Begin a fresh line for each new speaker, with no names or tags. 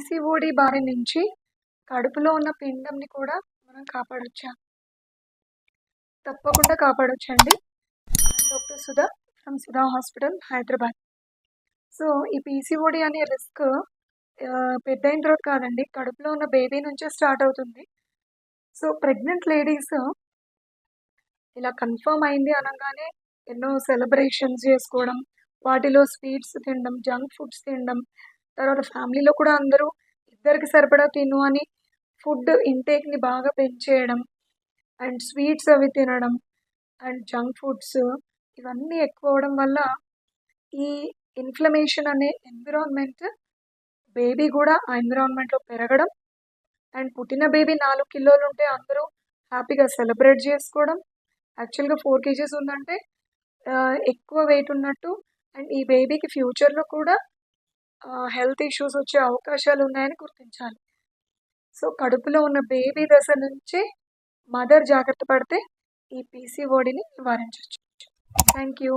PCOD బారి నుంచి కడుపులో ఉన్న పిండంని కూడా మనం కాపాడొచ్చా? తప్పకుండా కాపాడొచ్చండి. I'm doctor Sudha from Sudha hospital, Hyderabad. So, ఈ పీసీఓడి అనే రిస్క్ పెద్దయిన తర్వాత కాదండి. కడుపులో ఉన్న బేబీ నుంచే స్టార్ట్ అవుతుంది. సో, ప్రెగ్నెంట్ లేడీస్ ఇలా కన్ఫర్మ్ అయింది అనంగానే ఎన్నో సెలబ్రేషన్స్ చేసుకోవడం, వాటిలో స్వీట్స్ తినడం, జంక్ ఫుడ్స్ తినడం, తర్వాత ఫ్యామిలీలో కూడా అందరూ ఇద్దరికి సరిపడా తిను అని ఫుడ్ ఇంటేక్‌ని బాగా పెంచేయడం అండ్ స్వీట్స్ అవి తినడం అండ్ జంక్ ఫుడ్స్ ఇవన్నీ ఎక్కువవ్వడం వల్ల ఈ ఇన్‌ఫ్లమేషన్ అనే ఎన్విరాన్మెంట్ బేబీ కూడా ఆ ఎన్విరాన్మెంట్‌లో పెరగడం అండ్ పుట్టిన బేబీ 4 కిలోలుంటే అందరూ హ్యాపీగా సెలబ్రేట్ చేసుకోవడం. యాక్చువల్‌గా 4 కేజీస్ ఉందంటే ఎక్కువ వెయిట్ ఉన్నట్టు అండ్ ఈ బేబీకి ఫ్యూచర్‌లో కూడా హెల్త్ ఇష్యూస్ వచ్చే అవకాశాలు ఉన్నాయని గుర్తించాలి. సో, కడుపులో ఉన్న బేబీ దశ నుంచే మదర్ జాగ్రత్త పడితే ఈ పీసీఓడిని నివారించొచ్చు. Thank you.